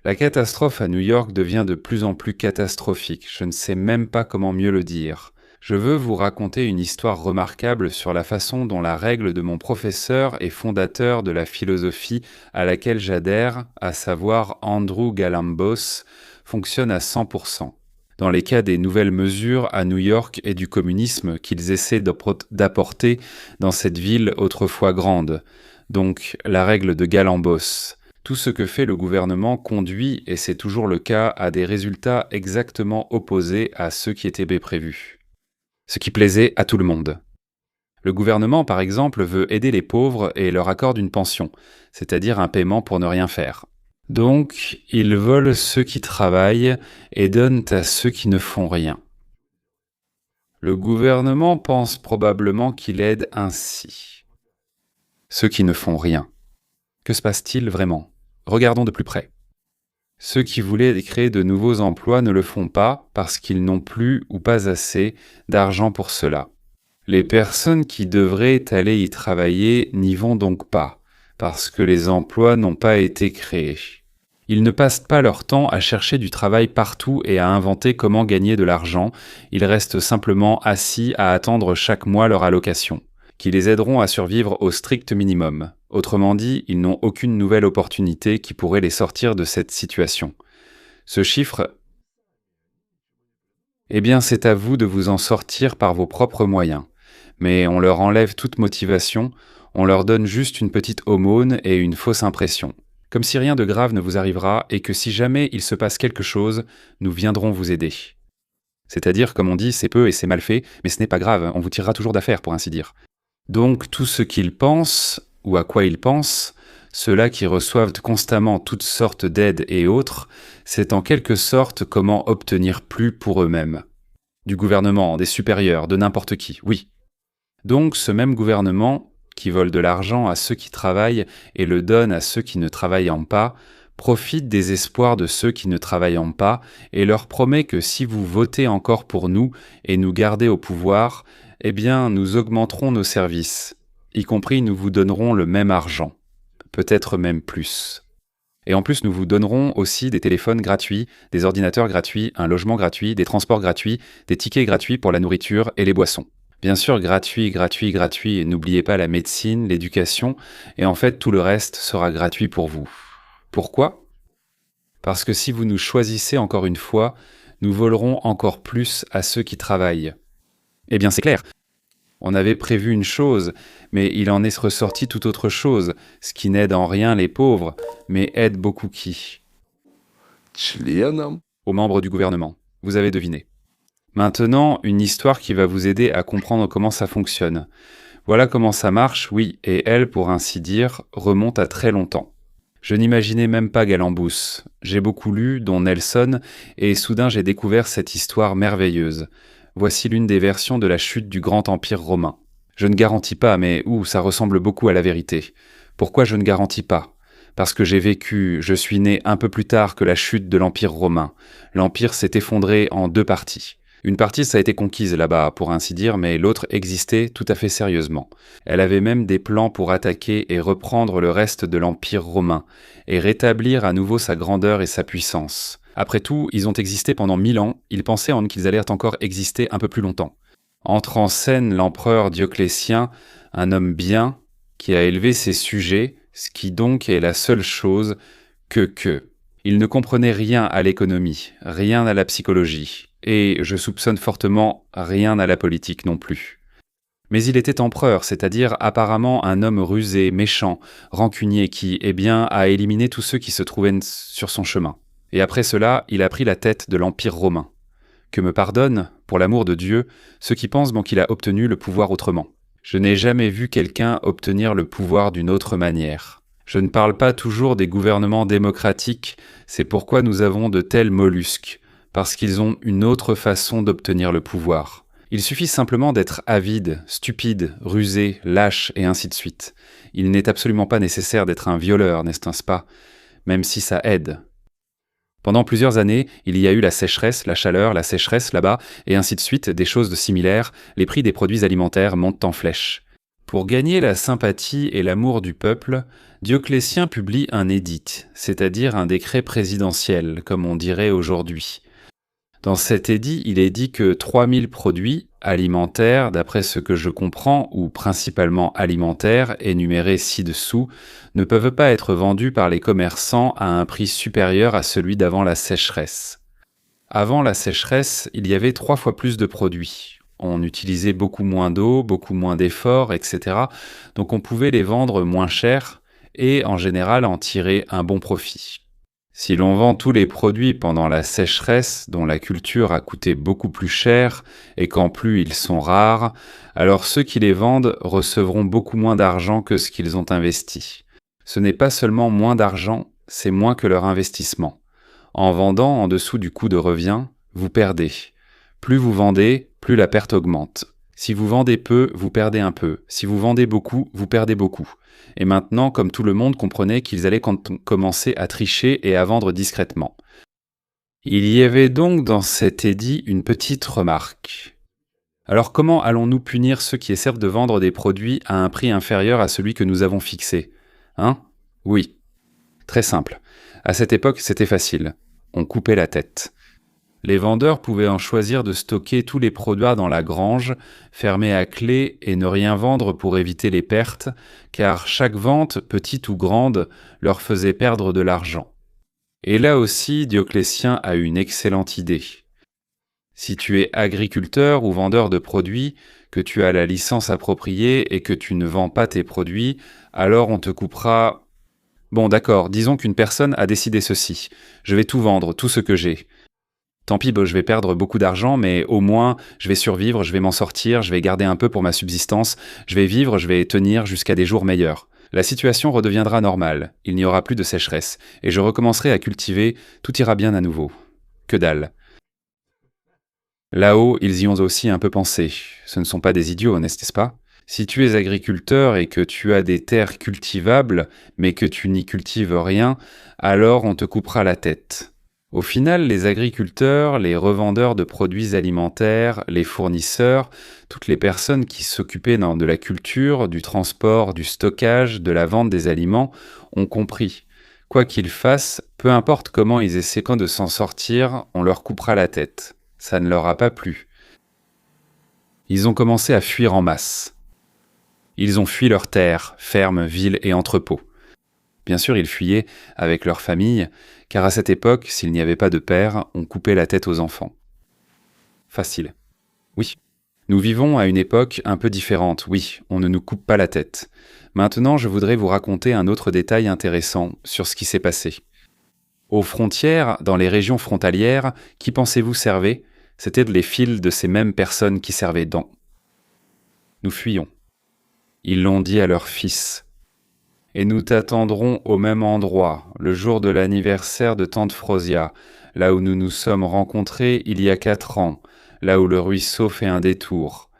La catastrophe à New York devient de plus en plus catastrophique, je ne sais même pas comment mieux le dire. Je veux vous raconter une histoire remarquable sur la façon dont la règle de mon professeur et fondateur de la philosophie à laquelle j'adhère, à savoir Andrew Galambos, fonctionne à 100%. Dans les cas des nouvelles mesures à New York et du communisme qu'ils essaient d'apporter dans cette ville autrefois grande. Donc, la règle de Galambos. Tout ce que fait le gouvernement conduit, et c'est toujours le cas, à des résultats exactement opposés à ceux qui étaient prévus. Ce qui plaisait à tout le monde. Le gouvernement, par exemple, veut aider les pauvres et leur accorde une pension, c'est-à-dire un paiement pour ne rien faire. Donc, ils volent ceux qui travaillent et donnent à ceux qui ne font rien. Le gouvernement pense probablement qu'il aide ainsi ceux qui ne font rien. Que se passe-t-il vraiment ? Regardons de plus près. Ceux qui voulaient créer de nouveaux emplois ne le font pas parce qu'ils n'ont plus ou pas assez d'argent pour cela. Les personnes qui devraient aller y travailler n'y vont donc pas, parce que les emplois n'ont pas été créés. Ils ne passent pas leur temps à chercher du travail partout et à inventer comment gagner de l'argent, ils restent simplement assis à attendre chaque mois leur allocation, qui les aideront à survivre au strict minimum. Autrement dit, ils n'ont aucune nouvelle opportunité qui pourrait les sortir de cette situation. Ce chiffre, eh bien c'est à vous de vous en sortir par vos propres moyens. Mais on leur enlève toute motivation, on leur donne juste une petite aumône et une fausse impression. Comme si rien de grave ne vous arrivera et que si jamais il se passe quelque chose, nous viendrons vous aider. C'est-à-dire, comme on dit, c'est peu et c'est mal fait, mais ce n'est pas grave, on vous tirera toujours d'affaire, pour ainsi dire. Donc tout ce qu'ils pensent, ou à quoi ils pensent, ceux-là qui reçoivent constamment toutes sortes d'aides et autres, c'est en quelque sorte comment obtenir plus pour eux-mêmes. Du gouvernement, des supérieurs, de n'importe qui, oui. Donc ce même gouvernement, qui vole de l'argent à ceux qui travaillent et le donne à ceux qui ne travaillent pas, profite des espoirs de ceux qui ne travaillent pas et leur promet que si vous votez encore pour nous et nous gardez au pouvoir, eh bien nous augmenterons nos services, y compris nous vous donnerons le même argent, peut-être même plus. Et en plus nous vous donnerons aussi des téléphones gratuits, des ordinateurs gratuits, un logement gratuit, des transports gratuits, des tickets gratuits pour la nourriture et les boissons. Bien sûr, gratuit, et n'oubliez pas la médecine, l'éducation, et en fait tout le reste sera gratuit pour vous. Pourquoi ? Parce que si vous nous choisissez encore une fois, nous volerons encore plus à ceux qui travaillent. Eh bien c'est clair, on avait prévu une chose, mais il en est ressorti tout autre chose, ce qui n'aide en rien les pauvres, mais aide beaucoup qui ? Aux membres du gouvernement, vous avez deviné. Maintenant, une histoire qui va vous aider à comprendre comment ça fonctionne. Voilà comment ça marche, oui, et elle, pour ainsi dire, remonte à très longtemps. Je n'imaginais même pas Galambos. J'ai beaucoup lu, dont Nelson, et soudain j'ai découvert cette histoire merveilleuse. Voici l'une des versions de la chute du grand empire romain. Je ne garantis pas, mais ça ressemble beaucoup à la vérité. Pourquoi je ne garantis pas ? Parce que je suis né un peu plus tard que la chute de l'empire romain. L'empire s'est effondré en 2 parties. Une partie, ça a été conquise là-bas, pour ainsi dire, mais l'autre existait tout à fait sérieusement. Elle avait même des plans pour attaquer et reprendre le reste de l'Empire romain, et rétablir à nouveau sa grandeur et sa puissance. Après tout, ils ont existé pendant 1000 ans, ils pensaient qu'ils allaient encore exister un peu plus longtemps. Entre en scène l'empereur Dioclétien, un homme bien, qui a élevé ses sujets, ce qui donc est la seule chose que. Il ne comprenait rien à l'économie, rien à la psychologie. Et je soupçonne fortement rien à la politique non plus. Mais il était empereur, c'est-à-dire apparemment un homme rusé, méchant, rancunier qui, a éliminé tous ceux qui se trouvaient sur son chemin. Et après cela, il a pris la tête de l'Empire romain. Que me pardonne, pour l'amour de Dieu, ceux qui pensent qu'il a obtenu le pouvoir autrement. Je n'ai jamais vu quelqu'un obtenir le pouvoir d'une autre manière. Je ne parle pas toujours des gouvernements démocratiques, c'est pourquoi nous avons de tels mollusques. Parce qu'ils ont une autre façon d'obtenir le pouvoir. Il suffit simplement d'être avide, stupide, rusé, lâche et ainsi de suite. Il n'est absolument pas nécessaire d'être un violeur, n'est-ce pas ? Même si ça aide. Pendant plusieurs années, il y a eu la sécheresse, la chaleur, la sécheresse là-bas, et ainsi de suite, des choses similaires, les prix des produits alimentaires montent en flèche. Pour gagner la sympathie et l'amour du peuple, Dioclétien publie un édit, c'est-à-dire un décret présidentiel, comme on dirait aujourd'hui. Dans cet édit, il est dit que 3000 produits alimentaires, d'après ce que je comprends, ou principalement alimentaires, énumérés ci-dessous, ne peuvent pas être vendus par les commerçants à un prix supérieur à celui d'avant la sécheresse. Avant la sécheresse, il y avait 3 fois plus de produits. On utilisait beaucoup moins d'eau, beaucoup moins d'efforts, etc. Donc on pouvait les vendre moins cher et en général en tirer un bon profit. Si l'on vend tous les produits pendant la sécheresse, dont la culture a coûté beaucoup plus cher et qu'en plus ils sont rares, alors ceux qui les vendent recevront beaucoup moins d'argent que ce qu'ils ont investi. Ce n'est pas seulement moins d'argent, c'est moins que leur investissement. En vendant en dessous du coût de revient, vous perdez. Plus vous vendez, plus la perte augmente. Si vous vendez peu, vous perdez un peu. Si vous vendez beaucoup, vous perdez beaucoup. Et maintenant, comme tout le monde comprenait qu'ils allaient commencer à tricher et à vendre discrètement. Il y avait donc dans cet édit une petite remarque. Alors comment allons-nous punir ceux qui essaient de vendre des produits à un prix inférieur à celui que nous avons fixé ? Hein ? Oui. Très simple. À cette époque, c'était facile. On coupait la tête. Les vendeurs pouvaient en choisir de stocker tous les produits dans la grange, fermer à clé et ne rien vendre pour éviter les pertes, car chaque vente, petite ou grande, leur faisait perdre de l'argent. Et là aussi, Dioclétien a une excellente idée. Si tu es agriculteur ou vendeur de produits, que tu as la licence appropriée et que tu ne vends pas tes produits, alors on te coupera... Bon d'accord, disons qu'une personne a décidé ceci. Je vais tout vendre, tout ce que j'ai. Tant pis, je vais perdre beaucoup d'argent, mais au moins, je vais survivre, je vais m'en sortir, je vais garder un peu pour ma subsistance, je vais vivre, je vais tenir jusqu'à des jours meilleurs. La situation redeviendra normale, il n'y aura plus de sécheresse, et je recommencerai à cultiver, tout ira bien à nouveau. Que dalle. Là-haut, ils y ont aussi un peu pensé. Ce ne sont pas des idiots, n'est-ce pas ? Si tu es agriculteur et que tu as des terres cultivables, mais que tu n'y cultives rien, alors on te coupera la tête. Au final, les agriculteurs, les revendeurs de produits alimentaires, les fournisseurs, toutes les personnes qui s'occupaient de la culture, du transport, du stockage, de la vente des aliments, ont compris. Quoi qu'ils fassent, peu importe comment ils essaient de s'en sortir, on leur coupera la tête. Ça ne leur a pas plu. Ils ont commencé à fuir en masse. Ils ont fui leurs terres, fermes, villes et entrepôts. Bien sûr, ils fuyaient avec leur famille, car à cette époque, s'il n'y avait pas de père, on coupait la tête aux enfants. Facile. Oui. Nous vivons à une époque un peu différente, oui, on ne nous coupe pas la tête. Maintenant, je voudrais vous raconter un autre détail intéressant sur ce qui s'est passé. Aux frontières, dans les régions frontalières, qui pensez-vous servait ? C'étaient les fils de ces mêmes personnes qui servaient dans. Nous fuyions. Ils l'ont dit à leurs fils. Et nous t'attendrons au même endroit, le jour de l'anniversaire de tante Frosia, là où nous nous sommes rencontrés il y a 4 ans, là où le ruisseau fait un détour.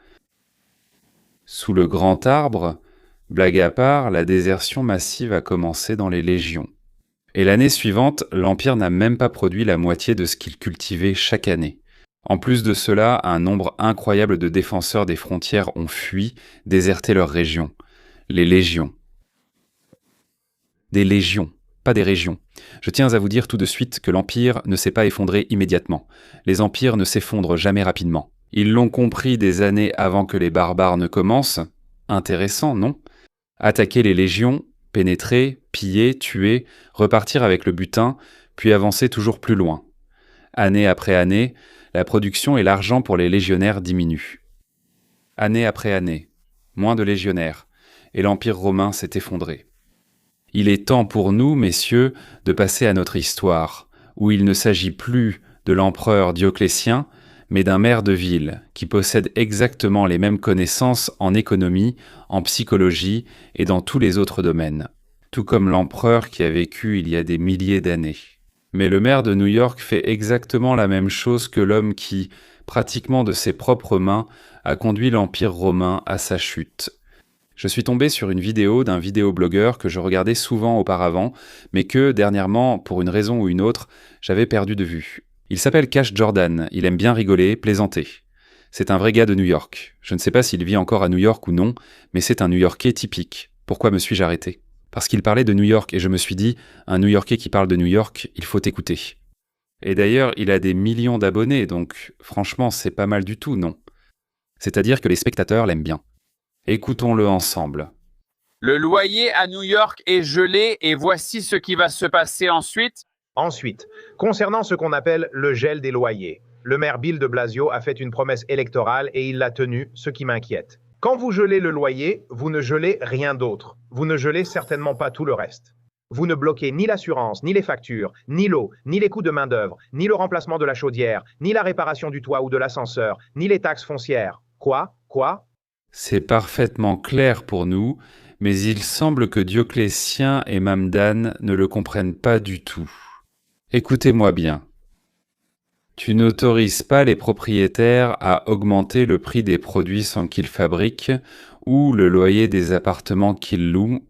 Sous le grand arbre, blague à part, la désertion massive a commencé dans les légions. Et l'année suivante, l'Empire n'a même pas produit la moitié de ce qu'il cultivait chaque année. En plus de cela, un nombre incroyable de défenseurs des frontières ont fui, déserté leur région. Les légions. Des légions, pas des régions. Je tiens à vous dire tout de suite que l'Empire ne s'est pas effondré immédiatement. Les empires ne s'effondrent jamais rapidement. Ils l'ont compris des années avant que les barbares ne commencent. Intéressant, non ? Attaquer les légions, pénétrer, piller, tuer, repartir avec le butin, puis avancer toujours plus loin. Année après année, la production et l'argent pour les légionnaires diminuent. Année après année, moins de légionnaires, et l'Empire romain s'est effondré. Il est temps pour nous, messieurs, de passer à notre histoire, où il ne s'agit plus de l'empereur Dioclétien, mais d'un maire de ville qui possède exactement les mêmes connaissances en économie, en psychologie et dans tous les autres domaines, tout comme l'empereur qui a vécu il y a des milliers d'années. Mais le maire de New York fait exactement la même chose que l'homme qui, pratiquement de ses propres mains, a conduit l'Empire romain à sa chute. Je suis tombé sur une vidéo d'un vidéoblogueur que je regardais souvent auparavant, mais que, dernièrement, pour une raison ou une autre, j'avais perdu de vue. Il s'appelle Cash Jordan, il aime bien rigoler, plaisanter. C'est un vrai gars de New York. Je ne sais pas s'il vit encore à New York ou non, mais c'est un New-Yorkais typique. Pourquoi me suis-je arrêté? Parce qu'il parlait de New York et je me suis dit, un New-Yorkais qui parle de New York, il faut écouter. Et d'ailleurs, il a des millions d'abonnés, donc franchement, c'est pas mal du tout, non? C'est-à-dire que les spectateurs l'aiment bien. Écoutons-le ensemble. Le loyer à New York est gelé et voici ce qui va se passer ensuite. Ensuite, concernant ce qu'on appelle le gel des loyers, le maire Bill de Blasio a fait une promesse électorale et il l'a tenue, ce qui m'inquiète. Quand vous gelez le loyer, vous ne gelez rien d'autre. Vous ne gelez certainement pas tout le reste. Vous ne bloquez ni l'assurance, ni les factures, ni l'eau, ni les coûts de main-d'œuvre, ni le remplacement de la chaudière, ni la réparation du toit ou de l'ascenseur, ni les taxes foncières. Quoi? C'est parfaitement clair pour nous, mais il semble que Dioclétien et Mamdane ne le comprennent pas du tout. Écoutez-moi bien. Tu n'autorises pas les propriétaires à augmenter le prix des produits sans qu'ils fabriquent ou le loyer des appartements qu'ils louent,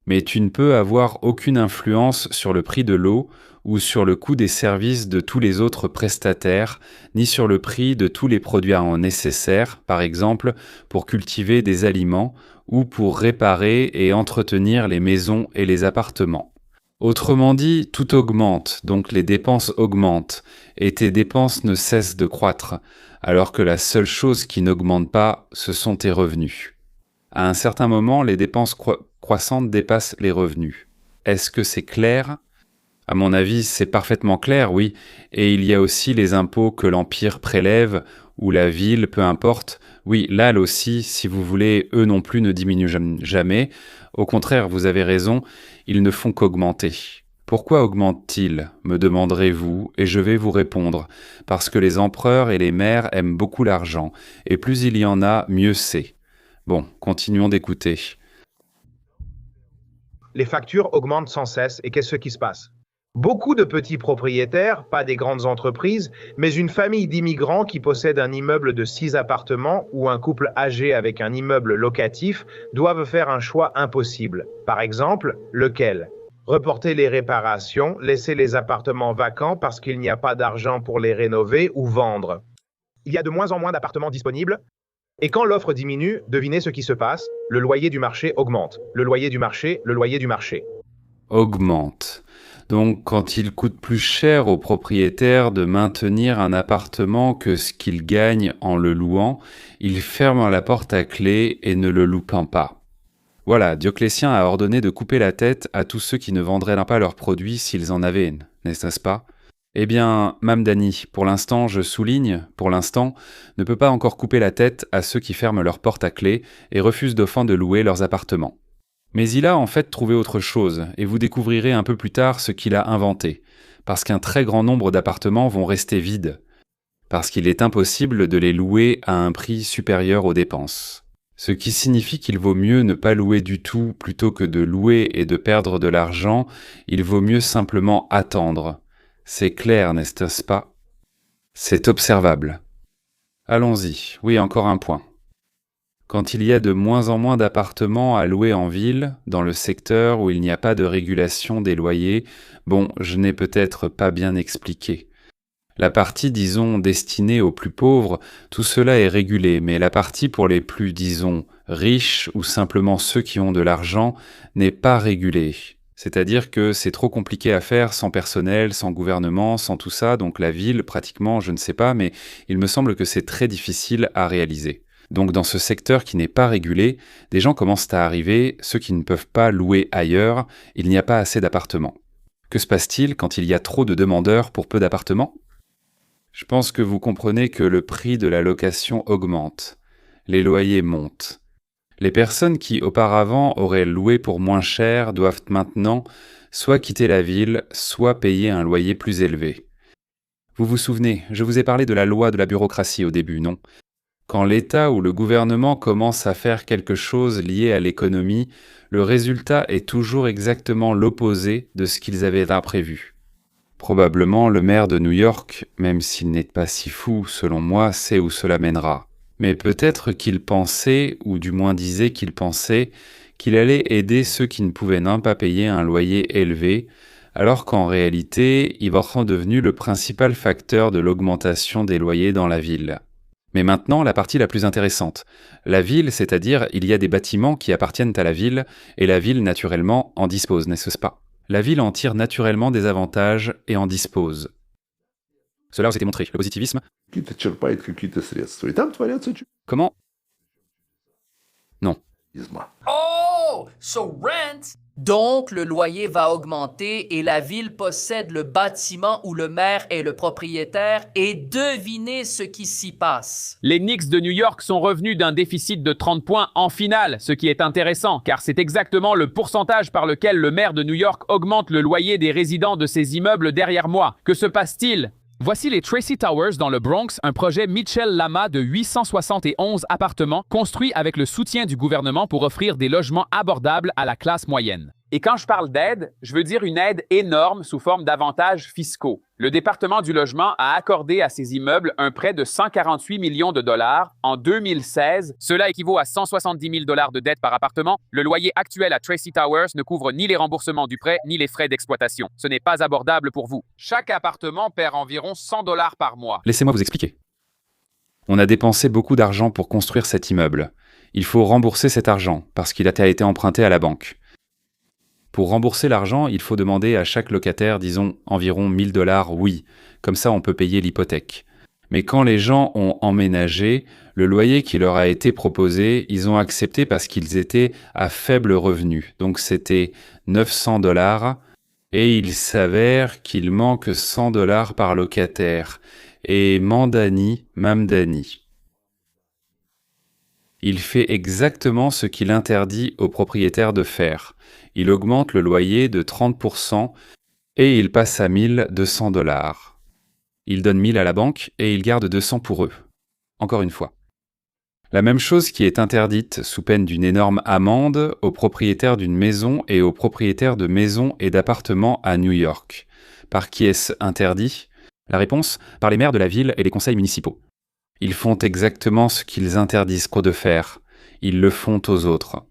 mais tu ne peux avoir aucune influence sur le prix de l'eau ou sur le coût des services de tous les autres prestataires, ni sur le prix de tous les produits nécessaires, par exemple pour cultiver des aliments ou pour réparer et entretenir les maisons et les appartements. Autrement dit, tout augmente, donc les dépenses augmentent, et tes dépenses ne cessent de croître, alors que la seule chose qui n'augmente pas, ce sont tes revenus. À un certain moment, les dépenses croissantes dépassent les revenus. Est-ce que c'est clair? À mon avis, c'est parfaitement clair, oui, et il y a aussi les impôts que l'Empire prélève, ou la ville, peu importe. Oui, là aussi, si vous voulez, eux non plus ne diminuent jamais. Au contraire, vous avez raison, ils ne font qu'augmenter. Pourquoi augmentent-ils, me demanderez-vous, et je vais vous répondre. Parce que les empereurs et les maires aiment beaucoup l'argent, et plus il y en a, mieux c'est. Bon, continuons d'écouter. Les factures augmentent sans cesse et qu'est-ce qui se passe? Beaucoup de petits propriétaires, pas des grandes entreprises, mais une famille d'immigrants qui possède un immeuble de 6 appartements ou un couple âgé avec un immeuble locatif doivent faire un choix impossible. Par exemple, lequel? Reporter les réparations, laisser les appartements vacants parce qu'il n'y a pas d'argent pour les rénover ou vendre. Il y a de moins en moins d'appartements disponibles. Et quand l'offre diminue, devinez ce qui se passe? Le loyer du marché augmente. Le loyer du marché. Augmente. Donc, quand il coûte plus cher aux propriétaires de maintenir un appartement que ce qu'ils gagnent en le louant, ils ferment la porte à clé et ne le louent pas. Voilà, Dioclétien a ordonné de couper la tête à tous ceux qui ne vendraient pas leurs produits s'ils en avaient, n'est-ce pas? Eh bien, Mamdani, pour l'instant, je souligne, pour l'instant, ne peut pas encore couper la tête à ceux qui ferment leurs portes à clé et refusent d'offrande de louer leurs appartements. Mais il a en fait trouvé autre chose, et vous découvrirez un peu plus tard ce qu'il a inventé, parce qu'un très grand nombre d'appartements vont rester vides, parce qu'il est impossible de les louer à un prix supérieur aux dépenses. Ce qui signifie qu'il vaut mieux ne pas louer du tout plutôt que de louer et de perdre de l'argent, il vaut mieux simplement attendre. C'est clair, n'est-ce pas? C'est observable. Allons-y, oui, encore un point. Quand il y a de moins en moins d'appartements à louer en ville, dans le secteur où il n'y a pas de régulation des loyers, bon, je n'ai peut-être pas bien expliqué. La partie, disons, destinée aux plus pauvres, tout cela est régulé, mais la partie pour les plus, disons, riches ou simplement ceux qui ont de l'argent n'est pas régulée. C'est-à-dire que c'est trop compliqué à faire sans personnel, sans gouvernement, sans tout ça, donc la ville, pratiquement, je ne sais pas, mais il me semble que c'est très difficile à réaliser. Donc dans ce secteur qui n'est pas régulé, des gens commencent à arriver, ceux qui ne peuvent pas louer ailleurs, il n'y a pas assez d'appartements. Que se passe-t-il quand il y a trop de demandeurs pour peu d'appartements? Je pense que vous comprenez que le prix de la location augmente. Les loyers montent. Les personnes qui auparavant auraient loué pour moins cher doivent maintenant soit quitter la ville, soit payer un loyer plus élevé. Vous vous souvenez, je vous ai parlé de la loi de la bureaucratie au début, non? Quand l'État ou le gouvernement commence à faire quelque chose lié à l'économie, le résultat est toujours exactement l'opposé de ce qu'ils avaient imprévu. Probablement le maire de New York, même s'il n'est pas si fou, selon moi, sait où cela mènera. Mais peut-être qu'il pensait, ou du moins disait qu'il pensait, qu'il allait aider ceux qui ne pouvaient pas payer un loyer élevé, alors qu'en réalité, il va être devenu le principal facteur de l'augmentation des loyers dans la ville. Mais maintenant, la partie la plus intéressante. La ville, c'est-à-dire, il y a des bâtiments qui appartiennent à la ville, et la ville, naturellement, en dispose, n'est-ce pas? La ville en tire naturellement des avantages et en dispose. Cela vous a été montré. Le positivisme. Какие-то черпает какие-то средства. И там творятся Comment? Non. чудеса. Oh! So rent! Donc, le loyer va augmenter et la ville possède le bâtiment où le maire est le propriétaire et devinez ce qui s'y passe. Les Knicks de New York sont revenus d'un déficit de 30 points en finale, ce qui est intéressant, car c'est exactement le pourcentage par lequel le maire de New York augmente le loyer des résidents de ses immeubles derrière moi. Que se passe-t-il? Voici les Tracy Towers dans le Bronx, un projet Mitchell Lama de 871 appartements construit avec le soutien du gouvernement pour offrir des logements abordables à la classe moyenne. Et quand je parle d'aide, je veux dire une aide énorme sous forme d'avantages fiscaux. Le département du logement a accordé à ces immeubles un prêt de 148 millions de dollars en 2016. Cela équivaut à 170 000 dollars de dette par appartement. Le loyer actuel à Tracy Towers ne couvre ni les remboursements du prêt ni les frais d'exploitation. Ce n'est pas abordable pour vous. Chaque appartement perd environ 100 dollars par mois. Laissez-moi vous expliquer. On a dépensé beaucoup d'argent pour construire cet immeuble. Il faut rembourser cet argent parce qu'il a été emprunté à la banque. Pour rembourser l'argent, il faut demander à chaque locataire, disons, environ 1000 dollars, oui. Comme ça, on peut payer l'hypothèque. Mais quand les gens ont emménagé, le loyer qui leur a été proposé, ils ont accepté parce qu'ils étaient à faible revenu. Donc c'était 900 dollars. Et il s'avère qu'il manque 100 dollars par locataire. Et Mamdani, il fait exactement ce qu'il interdit aux propriétaires de faire. Il augmente le loyer de 30% et il passe à 1200 dollars. Il donne 1000 à la banque et il garde 200 pour eux. Encore une fois. La même chose qui est interdite sous peine d'une énorme amende aux propriétaires d'une maison et aux propriétaires de maisons et d'appartements à New York. Par qui est-ce interdit? La réponse, par les maires de la ville et les conseils municipaux. Ils font exactement ce qu'ils interdisent de faire. Ils le font aux autres.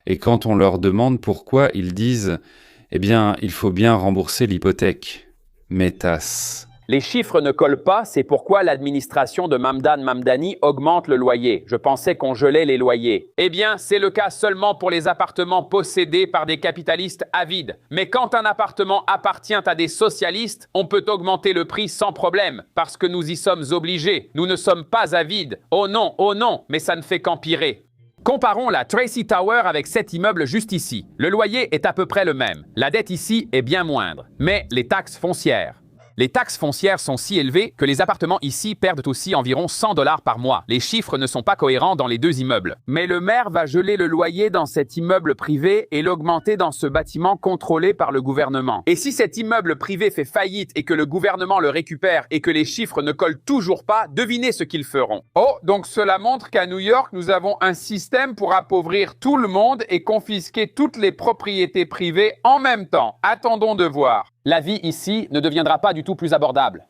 Et quand on leur demande pourquoi, ils disent « Eh bien, il faut bien rembourser l'hypothèque. » Métas. Les chiffres ne collent pas, c'est pourquoi l'administration de Mamdani augmente le loyer. Je pensais qu'on gelait les loyers. Eh bien, c'est le cas seulement pour les appartements possédés par des capitalistes avides. Mais quand un appartement appartient à des socialistes, on peut augmenter le prix sans problème, parce que nous y sommes obligés. Nous ne sommes pas avides. Oh non, mais ça ne fait qu'empirer. Comparons la Tracy Tower avec cet immeuble juste ici. Le loyer est à peu près le même. La dette ici est bien moindre. Mais les taxes foncières. Les taxes foncières sont si élevées que les appartements ici perdent aussi environ 100 dollars par mois. Les chiffres ne sont pas cohérents dans les deux immeubles. Mais le maire va geler le loyer dans cet immeuble privé et l'augmenter dans ce bâtiment contrôlé par le gouvernement. Et si cet immeuble privé fait faillite et que le gouvernement le récupère et que les chiffres ne collent toujours pas, devinez ce qu'ils feront. Oh, donc cela montre qu'à New York, nous avons un système pour appauvrir tout le monde et confisquer toutes les propriétés privées en même temps. Attendons de voir. La vie ici ne deviendra pas du tout plus abordable.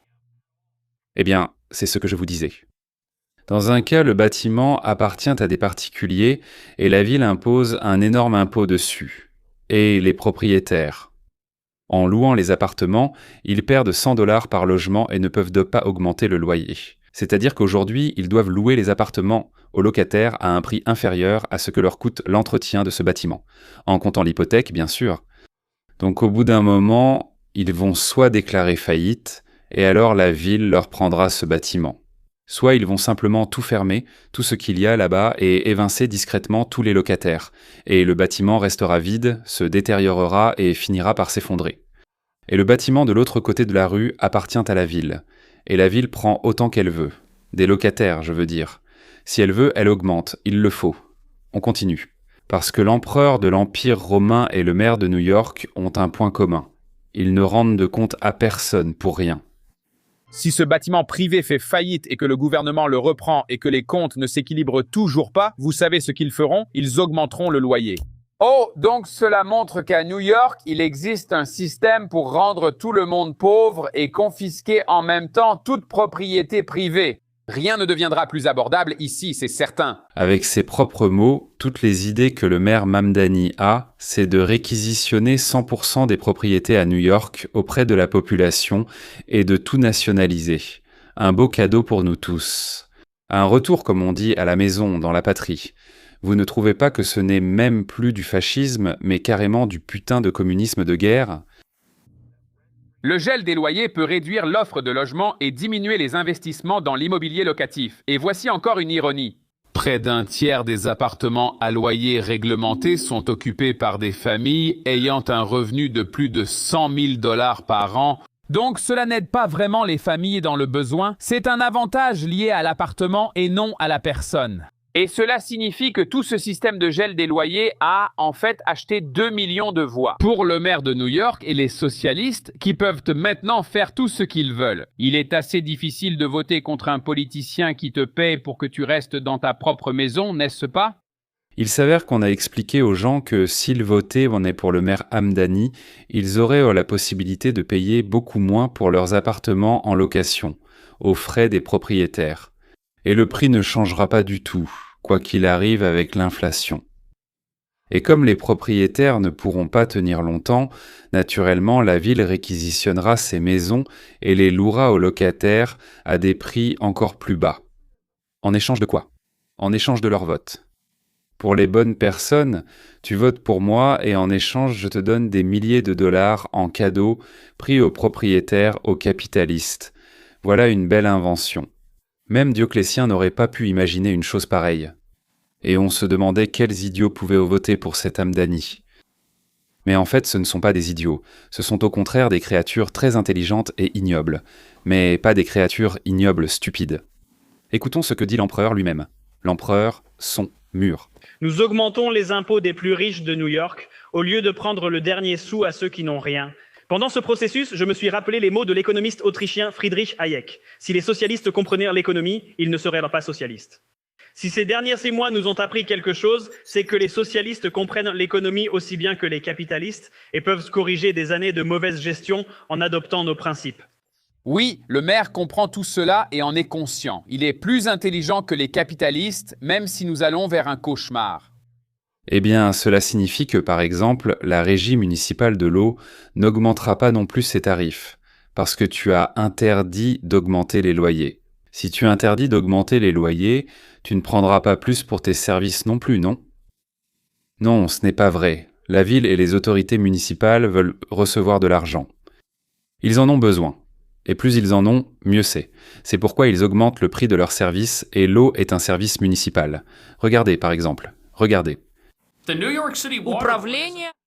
Eh bien, c'est ce que je vous disais. Dans un cas, le bâtiment appartient à des particuliers et la ville impose un énorme impôt dessus. Et les propriétaires. En louant les appartements, ils perdent 100 dollars par logement et ne peuvent pas augmenter le loyer. C'est-à-dire qu'aujourd'hui, ils doivent louer les appartements aux locataires à un prix inférieur à ce que leur coûte l'entretien de ce bâtiment. En comptant l'hypothèque, bien sûr. Donc au bout d'un moment, ils vont soit déclarer faillite, et alors la ville leur prendra ce bâtiment. Soit ils vont simplement tout fermer, tout ce qu'il y a là-bas, et évincer discrètement tous les locataires. Et le bâtiment restera vide, se détériorera et finira par s'effondrer. Et le bâtiment de l'autre côté de la rue appartient à la ville. Et la ville prend autant qu'elle veut. Des locataires, je veux dire. Si elle veut, elle augmente. Il le faut. On continue. Parce que l'empereur de l'Empire romain et le maire de New York ont un point commun. Ils ne rendent de compte à personne pour rien. Si ce bâtiment privé fait faillite et que le gouvernement le reprend et que les comptes ne s'équilibrent toujours pas, vous savez ce qu'ils feront? Ils augmenteront le loyer. Oh, donc cela montre qu'à New York, il existe un système pour rendre tout le monde pauvre et confisquer en même temps toute propriété privée. Rien ne deviendra plus abordable ici, c'est certain. Avec ses propres mots, toutes les idées que le maire Mamdani a, c'est de réquisitionner 100% des propriétés à New York auprès de la population et de tout nationaliser. Un beau cadeau pour nous tous. Un retour, comme on dit, à la maison, dans la patrie. Vous ne trouvez pas que ce n'est même plus du fascisme, mais carrément du putain de communisme de guerre? Le gel des loyers peut réduire l'offre de logements et diminuer les investissements dans l'immobilier locatif. Et voici encore une ironie. Près d'un tiers des appartements à loyer réglementé sont occupés par des familles ayant un revenu de plus de 100 000 $ par an. Donc cela n'aide pas vraiment les familles dans le besoin. C'est un avantage lié à l'appartement et non à la personne. Et cela signifie que tout ce système de gel des loyers a en fait acheté 2 millions de voix pour le maire de New York et les socialistes qui peuvent maintenant faire tout ce qu'ils veulent. Il est assez difficile de voter contre un politicien qui te paie pour que tu restes dans ta propre maison, n'est-ce pas? Il s'avère qu'on a expliqué aux gens que s'ils votaient pour le maire Hamdani, ils auraient la possibilité de payer beaucoup moins pour leurs appartements en location, aux frais des propriétaires. Et le prix ne changera pas du tout, quoi qu'il arrive avec l'inflation. Et comme les propriétaires ne pourront pas tenir longtemps, naturellement la ville réquisitionnera ces maisons et les louera aux locataires à des prix encore plus bas. En échange de quoi? En échange de leur vote. Pour les bonnes personnes, tu votes pour moi et en échange je te donne des milliers de dollars en cadeau pris aux propriétaires, aux capitalistes. Voilà une belle invention. Même Dioclétien n'aurait pas pu imaginer une chose pareille. Et on se demandait quels idiots pouvaient voter pour cet Hamdani. Mais en fait, ce ne sont pas des idiots, ce sont au contraire des créatures très intelligentes et ignobles, mais pas des créatures ignobles stupides. Écoutons ce que dit l'empereur lui-même. L'empereur, son mur. Nous augmentons les impôts des plus riches de New York au lieu de prendre le dernier sou à ceux qui n'ont rien. Pendant ce processus, je me suis rappelé les mots de l'économiste autrichien Friedrich Hayek. Si les socialistes comprenaient l'économie, ils ne seraient pas socialistes. Si ces derniers 6 mois nous ont appris quelque chose, c'est que les socialistes comprennent l'économie aussi bien que les capitalistes et peuvent corriger des années de mauvaise gestion en adoptant nos principes. Oui, le maire comprend tout cela et en est conscient. Il est plus intelligent que les capitalistes, même si nous allons vers un cauchemar. Eh bien, cela signifie que, par exemple, la régie municipale de l'eau n'augmentera pas non plus ses tarifs, parce que tu as interdit d'augmenter les loyers. Si tu interdis d'augmenter les loyers, tu ne prendras pas plus pour tes services non plus, non? Non, ce n'est pas vrai. La ville et les autorités municipales veulent recevoir de l'argent. Ils en ont besoin. Et plus ils en ont, mieux c'est. C'est pourquoi ils augmentent le prix de leurs services et l'eau est un service municipal. Regardez, par exemple. Regardez.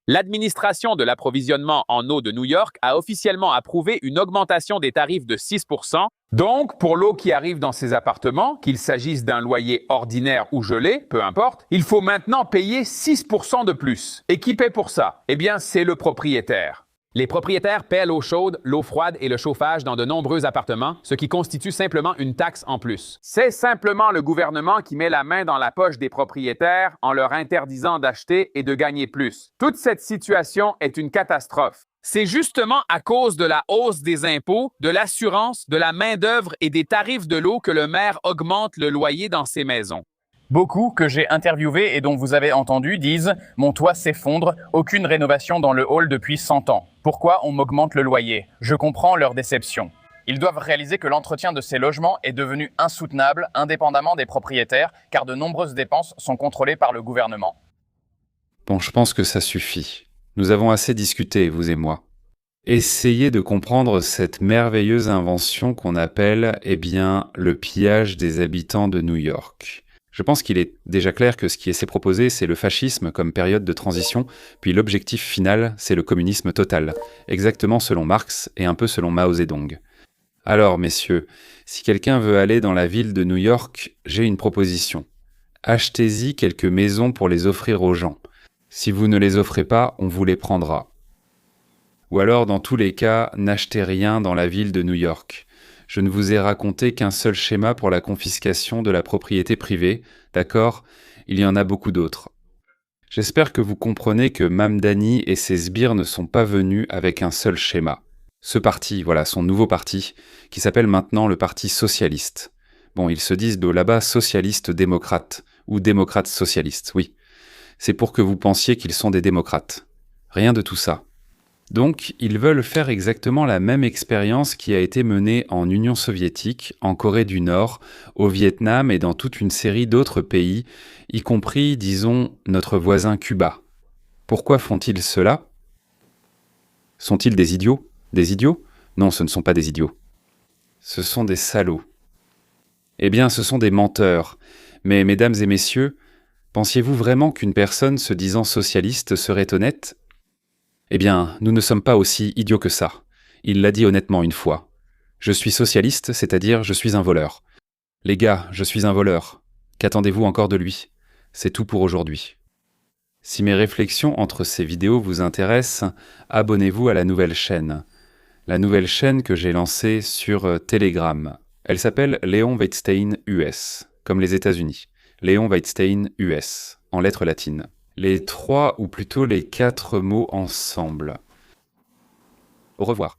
L'administration de l'approvisionnement en eau de New York a officiellement approuvé une augmentation des tarifs de 6%. Donc, pour l'eau qui arrive dans ces appartements, qu'il s'agisse d'un loyer ordinaire ou gelé, peu importe, il faut maintenant payer 6% de plus. Et qui paie pour ça? Eh bien, c'est le propriétaire. Les propriétaires paient l'eau chaude, l'eau froide et le chauffage dans de nombreux appartements, ce qui constitue simplement une taxe en plus. C'est simplement le gouvernement qui met la main dans la poche des propriétaires en leur interdisant d'acheter et de gagner plus. Toute cette situation est une catastrophe. C'est justement à cause de la hausse des impôts, de l'assurance, de la main-d'œuvre et des tarifs de l'eau que le maire augmente le loyer dans ses maisons. Beaucoup que j'ai interviewés et dont vous avez entendu disent « Mon toit s'effondre, aucune rénovation dans le hall depuis 100 ans. Pourquoi on m'augmente le loyer ?» Je comprends leur déception. Ils doivent réaliser que l'entretien de ces logements est devenu insoutenable, indépendamment des propriétaires, car de nombreuses dépenses sont contrôlées par le gouvernement. Bon, je pense que ça suffit. Nous avons assez discuté, vous et moi. Essayez de comprendre cette merveilleuse invention qu'on appelle, le pillage des habitants de New York. Je pense qu'il est déjà clair que ce qui est proposé, c'est le fascisme comme période de transition, puis l'objectif final, c'est le communisme total, exactement selon Marx et un peu selon Mao Zedong. Alors, messieurs, si quelqu'un veut aller dans la ville de New York, j'ai une proposition. Achetez-y quelques maisons pour les offrir aux gens. Si vous ne les offrez pas, on vous les prendra. Ou alors, dans tous les cas, n'achetez rien dans la ville de New York. Je ne vous ai raconté qu'un seul schéma pour la confiscation de la propriété privée, d'accord? Il y en a beaucoup d'autres. J'espère que vous comprenez que Mamdani et ses sbires ne sont pas venus avec un seul schéma. Ce parti, voilà, son nouveau parti, qui s'appelle maintenant le Parti Socialiste. Bon, ils se disent de là-bas socialistes-démocrates, ou démocrates-socialistes, oui. C'est pour que vous pensiez qu'ils sont des démocrates. Rien de tout ça. Donc, ils veulent faire exactement la même expérience qui a été menée en Union soviétique, en Corée du Nord, au Vietnam et dans toute une série d'autres pays, y compris, disons, notre voisin Cuba. Pourquoi font-ils cela? Sont-ils des idiots? Des idiots? Non, ce ne sont pas des idiots. Ce sont des salauds. Eh bien, ce sont des menteurs. Mais, mesdames et messieurs, pensiez-vous vraiment qu'une personne se disant socialiste serait honnête? Eh bien, nous ne sommes pas aussi idiots que ça. Il l'a dit honnêtement une fois. Je suis socialiste, c'est-à-dire je suis un voleur. Les gars, je suis un voleur. Qu'attendez-vous encore de lui? C'est tout pour aujourd'hui. Si mes réflexions entre ces vidéos vous intéressent, abonnez-vous à la nouvelle chaîne. La nouvelle chaîne que j'ai lancée sur Telegram. Elle s'appelle Léon Weitstein US, comme les États-Unis. Léon Weitstein US, en lettres latines. Les 3 ou plutôt les 4 mots ensemble. Au revoir.